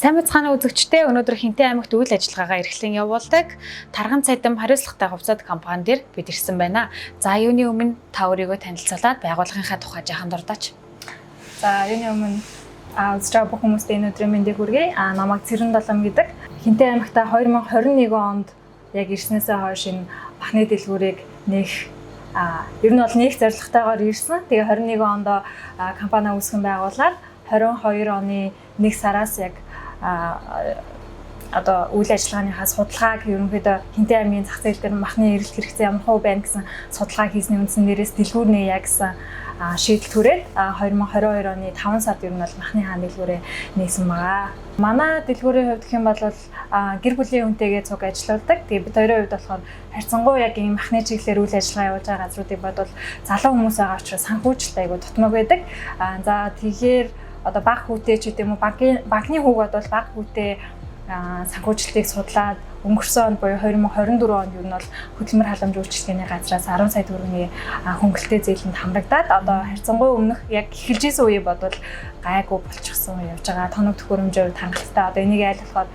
Сайн мэцхан үзэгчдээ өнөөдөр Хинтээ аймагт үйл ажиллагаагаа эрхлэн явуулдаг Тарган цайдан хариуцлагатай хувьцаат компани дээр бид ирсэн байна. За юуны өмнө та өөрийгөө танилцуулаад байгууллагынхаа тухай жаахан дурдаач. За юуны өмнө үзэж байгаа бүх хүмүүстээ энэ өдрийн мэндийг хүргэе. Намайг Цэрэн Долом гэдэг. Хинтээ аймагта 2021 онд яг ирснээсээ хойш энэ махны дэлгүүрийг нээх ер нь бол нээх зорилготойгоор ирсэн. Тэгээ 21 онд компани үүсгэн байгуулаад 22 оны 1 сараас яг одоо үйл ажиллагааныхаа судалгааг ерөнхийдөө Хинтээ аймгийн зах зээл дээр махны эрэлт хэрэгцээ ямар хувь байна гэсэн судалгаа хийсний үндсэн дээрээс дэлгүүр нээе гэсэн шийдэл түрээд 2022 оны 5 сард ер нь бол махны хаан дэлгүүрээ нээсэн байгаа. Манай дэлгүүрийн хувьд гэх юм бол гэр бүлийн хүнтэйгээ цуг ажиллаулдаг. Тэгээ бид хоёрын хувьд болохоор харьцангуй яг ийм махны чиглэлээр үйл ажиллагаа явуулж байгаа газруудыг бодвол залуу хүмүүс байгаа учраас санхүүжилт айгуу тутмаг байдаг. За тэгэхээр одоо баг хүүтэй ч гэдэм үү багны хүүгүүд бол баг хүүтэй санхүүжилтийг судлаад өнгөрсөн онд буюу 2024 онд юу нь бол хөдөлмөр халамж үйлчилгээний газраас 10 сая төгрөгийн хөнгөлөлтөө зээлэнд хамрагдаад одоо харьцангуй өмнөх яг эхэлжсэн үе бодвол гайгүй болчихсон явж байгаа тоног төхөөрөмжөөр хангалттай одоо энийг айл болохоор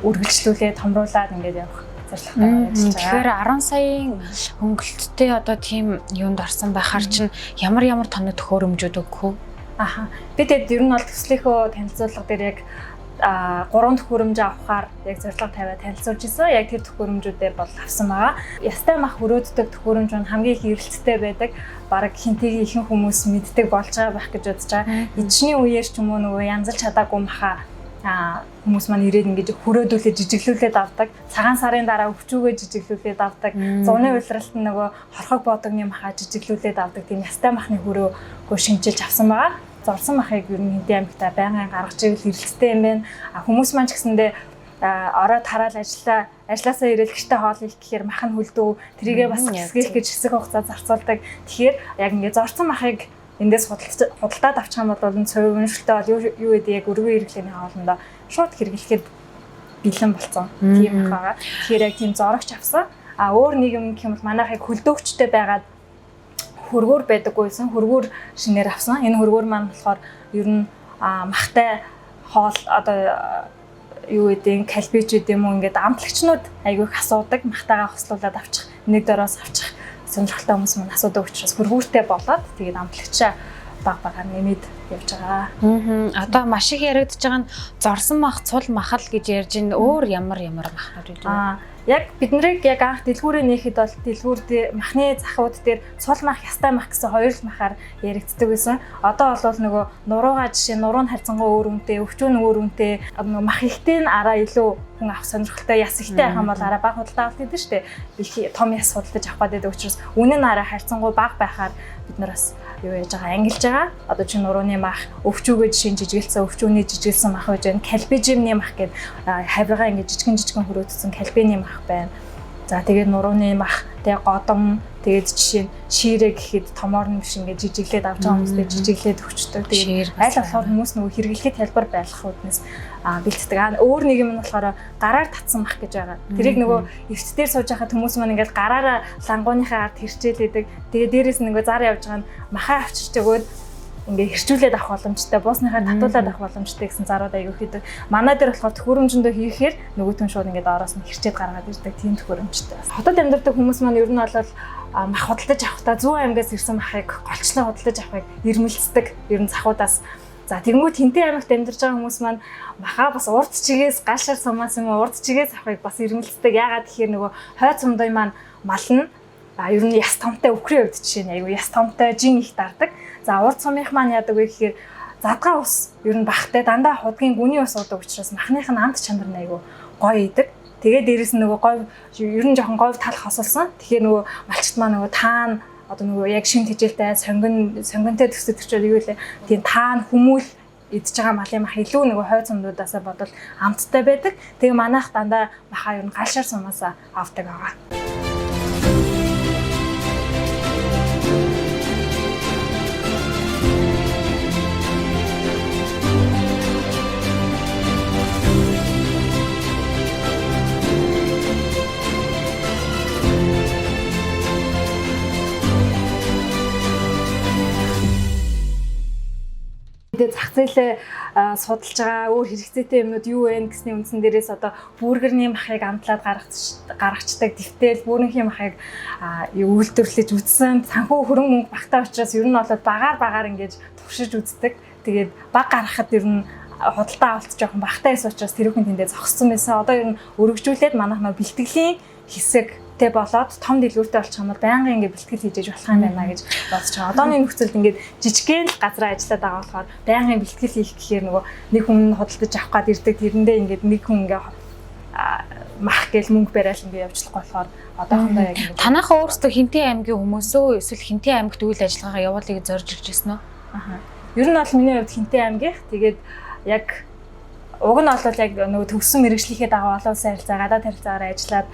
үргэлжлүүлээ томруулаад ингээд явах зорилготой ажиллаж байгаа. Тэгэхээр 10 саяын хөнгөлөлттэй одоо тийм юунд орсон байхаар чинь ямар тоног төхөөрөмжүүд өгөх вэ? Бид ер нь бол төслийнхөө танилцуулга дээр яг 3 төхөөрөмж авахаар яг зорилго тавиад танилцуулж исэн. Яг тэр төхөөрөмжүүдээ бол авсан байгаа. Ястай мах өрөөддөг төхөөрөмж нь хамгийн их эрэлттэй байдаг. Бараг Хинтэйгийн ихэнх хүмүүс мэддэг болж байгаа байх гэж бодож байгаа. Эдчний үеэр ч юм уу нөгөө янзалж чадаагүй маха хүмүүс маань ирээд ингэж хөрөөдүүлээ жижиглүүлээд авдаг. Цагаан сарын дараа өвчүүгээ жижиглүүлээд авдаг. Зуны улиралт нь нөгөө хорхог боодогны маха жижиглүүлээд авдаг. Тийм ястай махны хөрөөгөө шинжилж авсан байгаа. Зорсон махыг ер нь Хинтээ аймагта байнгын гаргаж ивэл эрэлттэй юм байна. Хүмүүс маань ч гэсэндээ ороод хараал ажилласаа ирэл гэртээ хоол их гэхээр мах нь хөлдөө тэрийгээ бас хэсгэх гэж хэсэг хугацаа зарцуулдаг. Тэгэхээр яг ингэ зорсон махыг эндээс худалдаад авчих юм бол цовиншилтэй бол юу гэдэг яг өргөн хэрэглээний хоолндоо шууд хэрэглэхэд бэлэн болсон. Тийм байгаа. Тэгэхээр яг тийм зорогч авсан. Өөр нэг юм гэх юм бол манайхыг хөлдөөгчтэй байгаад хөргөөр байдаггүйсэн хөргөөр шинээр авсан. Энэ хөргөөр маань болохоор ер нь махтай хоол одоо юу гэдэг калбич гэдэг юм уу ингээд амтлагчнууд айгүй их асуудаг махтайгаа хослуулаад авчих нэг дороос авчих сонирхолтой хүмүүс маань асуудаг учраас хөргөөртэй болоод тэгээд амтлагчаа багаар нэмээд явж байгаа. Одоо маш их яригдж байгаа нь зорсон мах, цул махал гэж ярьж ин өөр ямар махнууд вэ? Яг бид нарыг яг анх дэлгүүрээ нээхэд бол дэлгүүр дээр махны захууд дээр цул мах, ястай мах гэсэн хоёр л махаар яригддаг байсан. Одоо бол нөгөө нуруугаа жишээ нуруу нь харьцангуй өөр үнэтэй, өвчүүн өөр үнэтэй, нөгөө мах ихтэй нь араа илүү хүн авах сонирхолтой, яс ихтэй байх юм бол араа бага худалдаа авах гэдэг шүү дээ. Их том яс худалдаж авах гэдэг учраас үнэ нь араа харьцангуй бага байхаар бид нар бас юу яаж байгаа ангилж байгаа. Одоо чи нурууны мах, өвчүүгээ жишээ жижигэлсэн өвчүүний жижигэлсэн мах байж байна. Калбижимны мах гэдэг хавиргаа ингэ жижигэн хөрөөдсөн калбины мах байна. За тэгээд нурууны мах, тэгээд годом, тэгээд жишээ нь ширээ гэхэд томоор нь биш ингэ жижиглээд авч байгаа хүмүүстэй жижиглээд өчтдөг. Тэгээд аль болохоор хүмүүс нөгөө хэрэглэхэд хэлбэр байлгах үүднээс бэлддэг. Өөр нэг юм нь болохоор гараар татсан мах гэж байгаа. Тэрийг нөгөө эвц дээр сууж байхад хүмүүс маань ингээд гараараа лангууныхаа ард хэрчээлээдэг. Тэгээд дээрээс нь нөгөө зар явж байгаа нь махаа авчирч өгөөд ингээ хэрчүүлээд авах боломжтой, буусныхаа татуулаад авах боломжтой гэсэн зарууд аягүй хийдэг. Манай дээр болохоор төхөөрөмжөндөө хийхээр нөгөөтөн шууд ингээ доороос нь хэрчээд гаргаад ирдэг тийм төхөөрөмжтэй. Хотод амьдардаг хүмүүс маань ер нь бол мах худалдаж авахдаа зүүн аймгаас ирсэн махыг голчлон худалдаж авахыг ирмэлцдэг. Ер нь захуудаас. За тэгмүүд Хинтээ аймагт амьдарч байгаа хүмүүс маань махаа бас урд чигээс гашаар сумаас юм урд чигээс авахыг бас ирмэлцдэг. Яагаад тэгэхээр нөгөө хойд сумдой маань мал нь ер нь яс томтой өвхрийн хувьд жишээ нь айгүй яс томтой жин их дардаг. За урд сумынх маань яадаг вэ гэхээр задгаа ус ер нь бахтай дандаа худгийн гүний ус уудаг учраас махных нь амт чанар нь айгүй гоё идэг. Тэгээд дээрэс нь нөгөө гоё ер нь жоохон говь талах хосолсон. Тэгэхээр нөгөө малчт маань нөгөө таана одоо нөгөө яг шин тэжээлтэй сонгонтой төсөд төрчөөд юу вэ? Тийм таана хүмүүл идж байгаа малын мах илүү нөгөө хойд сумдуудаасаа бодвол амттай байдаг. Тэгээ манайх дандаа махаа ер нь галшаар сумаасаа авдаг байгаа. мэдээ зах зээлээ судалж байгаа өөр хэрэгцээтэй юмнууд юу вэ гэсний үндсэн дээрээс одоо бүргэрний махыг амтлаад гаргацдаг дэвтэл бүрэнхийн махыг үйлдвэрлэж үзсэн санхүү хөрөнгө мөнгө багтаа учраас ер нь бол багаар ингэж туршиж үздэг. Тэгээд баг гаргахад ер нь худалдаа авалт жоохон багтаа байсан учраас тэрүүхэн тэндээ зогссон байсан. Одоо ер нь өргөжүүлээд манайх нөө бэлтгэлийн хэсэгтэй болоод том дэлгүүртэй болчих юм бол байнгын ингээ бэлтгэл хийж болох юм байна гэж бодож байгаа. Одооны нөхцөлд ингээд жижигхэн газраа ажиллаад байгаа болохоор байнгын бэлтгэл хийх гэхээр нөгөө нэг хүн худалдаж авах гад ирдэг тэрэндээ ингээд нэг хүн ингээ мах гэл мөнгө барайл ингээ явуулах болохоор одоохондоо яг ингэ. Танайхаа өөрсдөө Хинтээ аймгийн хүмүүс өө эсвэл Хинтээ аймагт үйл ажиллагаа явуулахыг зорж ирж байсан уу? Ер нь бол миний хувьд Хинтээ аймгийнх тэгээд яг уг нь бол яг нөгөө төгссөн мэрэгжлийнхээ дагуу олон улсын харилцаа гадаад харилцаагаар ажиллаад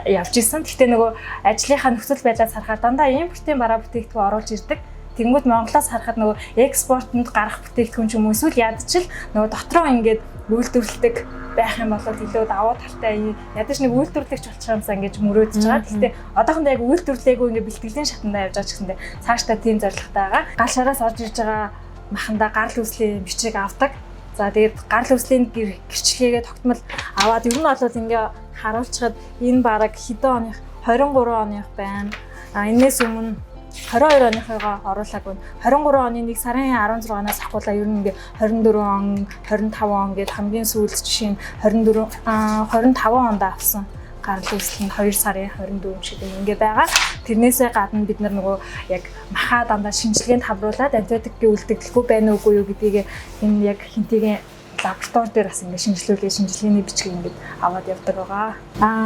явж исэн. Гэхдээ нөгөө ажлынхаа нөхцөл байдлаас харахаар дандаа импортын бараа бүтээгдэхүүн оруулж ирдэг. Тэнгүүд Монголоос харахад нөгөө экспортод гарах бүтээгдэхүүн ч юм уу эсвэл ядчил нөгөө дотроо ингээд үйлдвэрлэдэг байх юм бол илүү давуу талтай ядаж нэг үйлдвэрлэгч болчих юмсаа ингэж мөрөөдөж байгаа. Гэхдээ одоохондоо яг үйлдвэрлээгүй ингээд бэлтгэлийн шатандаа явж байгаа ч гэсэндээ цаашдаа тийм зорилготой байгаа. Гал шараас орж ирж байгаа махандаа гарал үүслийн бичиг авдаг. За тэгээд гарал үүслийн гэрчлэгээ тогтмол аваад ер нь бол ингээ харуулчихад энэ бараг хэдэн оных 23 оных байна. Энээс өмнө 22 оныхоо оруулаагүй. 23 оны 1 сарын 16-наас ахгуулаа ер нь ингээ 24 он, 25 он гээд хамгийн сүүлд жишээ нь 25 онд авсан. Гарал үүсэл нь 2 сарын 24 шиг ингээ байгаа. Тэрнээсээ гадна бид нар нөгөө яг махаа дандаа шинжилгээнд хамруулад антибиотикийн үлдэгдэлгүй байна уугүй юу гэдгийг энэ яг Хинтэйгийн лаборатори дээр бас ингээ шинжилгээний бичиг ингээ аваад явдаг байгаа.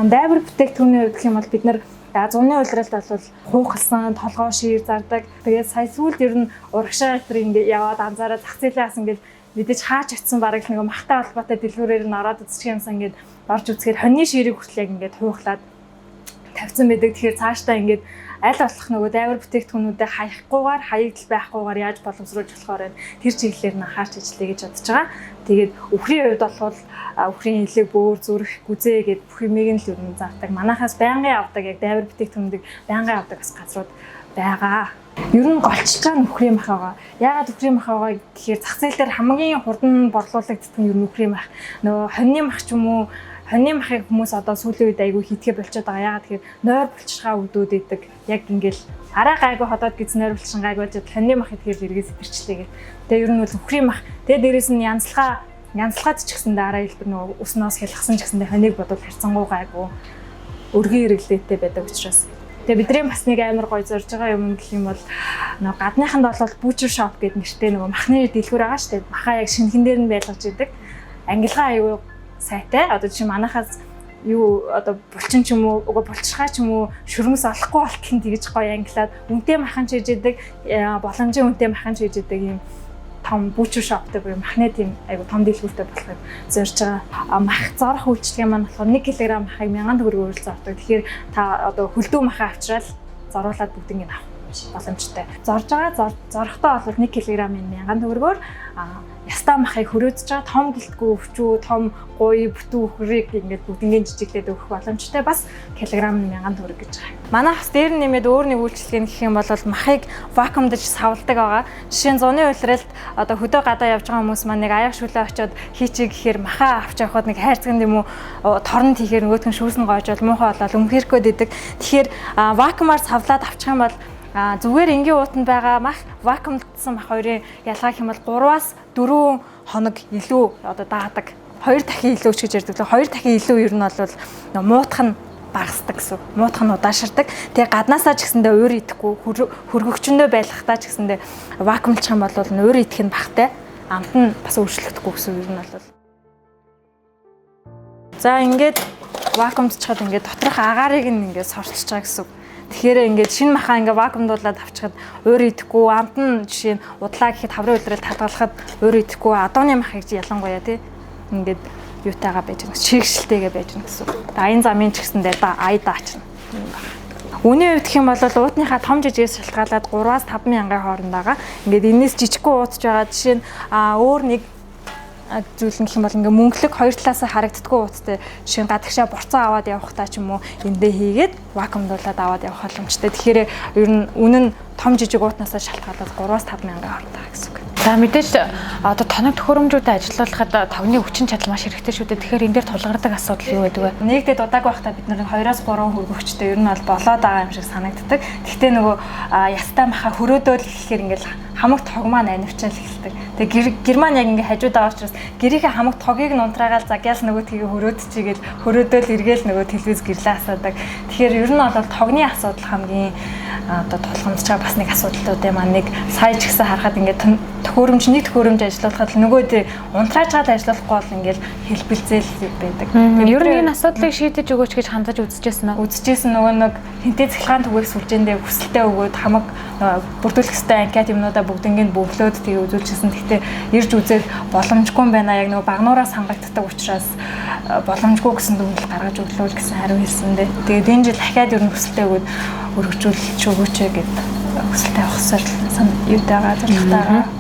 Дайвар бүтээгдэхүүний хувьд гэх юм бол бид нар зуны улиралд бол хуухалсан, толгой шир зардаг. Тэгээд сая сүүлд ер нь урагшаа ингээ яваад анзаараад зах зээлээ бас ингээ мэдээж хаач атсан бараг нэг махтай холбоотой дэлгүүрээр нь ороод үзчих юмсан ингээд орж үзэхээр хоньны ширийг хүртэл яг ингээд хуухлаад тавьсан байдаг. Тэгэхээр цаашдаа ингээд аль болох нөгөө дайвар бүтээгдэхүүнүүдэд хаяггүйгээр хаягдл байхгүйгээр яаж боломжруулж болохоор байна. Тэр чиглэлээр нь анхаарч ажиллая гэж бодож байгаа. Тэгээд өвхрийн хувьд бол өвхрийн илэг, бөөр, зүрх, гүзээ гэдэг бүх юмыг нь л ер нь зардаг. Манайхаас байнгын авдаг яг дайвар бүтээгдэхүүнүүдийг байнгын авдаг бас газрууд байгаа. Ер нь голчилж байгаа нөхрийн мах байгаа. Яагаад нөхрийн мах байгаа гэхээр зах зээл дээр хамгийн хурдан борлуулагддаг нь ер нь нөхрийн мах. Нөгөө хоньны мах ч юм уу хоньны махыг хүмүүс одоо сүүлийн үед айгүй хитгэе болчиход байгаа. Яагаад тэгэхээр нойр булчирхаа өвдөөд идэг. Яг ингээл араа гайгүй ходоод гэж нойр булчин гайг болж хоньны мах идэхээр эргээс сэтэрчлээ гэх. Тэгээ ер нь бол нөхрийн мах. Тэгээ дээрэс нь янзлахад ч гэсэндээ араа хэлбэр нөгөө уснаас хялгсан ч гэсэндээ хоньыг бодвол харьцангуй гайгүй өргөн хэрэглээтэй байдаг учраас. Тэгээ бидний бас нэг амар гоё зорж байгаа юм гэх юм бол нөгөө гадныханд бол butcher shop гэдэг нэртэй нөгөө махны дэлгүүр байгаа шүү дээ. Махаа яг шинхэн дээр нь байлгаж идэг. Ангилгаа аюу сайтай. Одоо жишээ манайхаас юу одоо булчин ч юм уу, булчирхаа ч юм уу шүрмэс олохгүй болтол тэгж гоё ангилаад үнэтэй махан ч хийж идэг, боломжийн үнэтэй махан ч хийж идэг юм том butcher shopтэй буюу махны тийм айгу том дэлгүүртэй болохыг зорж байгаа. Мах зорох үйлчлэгээ маань болохоор 1 кг махыг 1000 төгрөгөөр зордог. Тэгэхээр та одоо хөлдөө махаа авчраад зоруулаад бүгднийг авах боломжтой. Зорж байгаа зорохдоо бол 1 кг-ийн 1000 төгрөгөөр ястаа махыг хөрөөдөж байгаа том гэлтгүй өвчүү, том гуй, бүтэн өхрийг ингээд бүгднийг жижиглээд өгөх боломжтой. Бас килограмм 1000 төгрөг гэж байгаа. Манай бас дээр нэмээд өөр нэг үйлчлэг гэх юм бол махыг вакуумдаж савладаг байгаа. Жишээ нь зуны улиралд одоо хөдөө гадаа явж байгаа хүмүүс маань нэг аяг шүлээ очиод хийчих гэхээр махаа авч явахад нэг хайрцагт юм уу торнд хийхээр нөгөөдгөн шүүсэн гоожвол муухай болоод өмхөрхөөд идэг. Тэгэхээр вакуумаар савлаад авчих юм бол зүгээр энгийн уутанд байгаа мах вакуумдсан мах хоёрын ялгаа хэм бол 3-аас 4 хоног илүү одоо даадаг. 2 дахин илүү ч гэж ярьдаг. 2 дахин илүү ер нь бол муутах нь багасдаг гэсэн. Муутах нь удааширдаг. Тэгээ гаднаасаа ч гэсэндээ уур идэхгүй хөргөгчөндөө байлгахтаа ч гэсэндээ вакуумлчих юм бол уур идэх нь багтай. Амт нь бас өөрчлөгдөхгүй гэсэн ер нь бол. За ингээд вакуумдчихад ингээд доторх агаарыг нь ингээд сорчиж байгаа гэсэн. Тэгэхээр ингээд шинэ махаа ингээд вакуумдуулаад авчихад уур идэхгүй амт нь жишээ нь удлаа гэхэд хаврын улирал татгалахад уур идэхгүй адууны махыг ялангуяа тий ингээд юутайгаа байж байгаа чигшэлтэйгээ байж байгаа гэсэн. Аян замын ч гэсэндээ ая даачна. Үүний хувьд гэх юм бол уутныхаа том жижигээс шалтгаалаад 3-аас 5 мянган хооронд байгаа. Ингээд энэс жижиггүй уутж байгаа жишээ нь өөр нэг зүйл нь гэх юм бол ингээ мөнгөлөг хоёр талаас харагддаггүй ууттай жишээ нь гадагшаа бурцан аваад явахтаа ч юм уу эндээ хийгээд вакуумдуулаад аваад явах боломжтой. Тэгэхээр ер нь үнэн том жижиг уутнаас шалтгаалаад 3-аас 5 мянган хооронд байгаа гэсэн үг. За мэдээж одоо тоног төхөөрөмжүүдэд ажиллуулахад тогны хүчин чадал маш хэрэгтэй шүү дээ. Тэгэхээр энэ дээр тулгардаг асуудал юу байдаг вэ? Нэгдээд удааг байхдаа бид нэг 2-3 хөргөгчтэй ер нь бол болоод байгаа юм шиг санагддаг. Гэхдээ нөгөө ястай маха хөрөөдөөл гэхээр ингээл хамаг тог маань анивчаал эхэлдэг. Тэгээ герман яг ингээ хажууд байгаа учраас гэрийнхээ хамаг тогийг нь унтраагаал загяал нөгөө тгийг хөрөөдчихийгээл хөрөөдөөл эргээл нөгөө телевиз гэрлээ асуудаг. Тэгэхээр ер нь бол тогны асуудал хамгийн одоо тулгамдж байгаа бас нэг асуудлууд юм аа. Нэг сая ч гэсэн харахад ингээд нэг төхөөрөмж ажиллуулахад нөгөөд унтрааж гал ажиллахгүй бол ингээл хэлбэлзэл байдаг. Ер нь энэ асуудлыг шийдэж өгөөч гэж хандаж үзэжсэн үү? Үзэжсэн нөгөө нэг хинтээ цахилгаан түгээх сүлжээндээ хүсэлтээ өгөөд хамаг бүрдүүлэх хэвээр анкет юмнуудаа бүгднийг бөглөөд тэгээ үзүүлчихсэн. Гэхдээ ирж үзээд боломжгүй юм байна. Яг нөгөө багнуураас хангагддаг учраас боломжгүй гэсэн дүгнэлт гаргаж өглөө л гэсэн хариу хэлсэн дээ. Тэгээд энэ жил дахиад ер нь хүсэлтээ өгөөд өргөжүүлж өгөөч гэд хүсэлтээ авахсаар юу дагаа зорилготойгоо.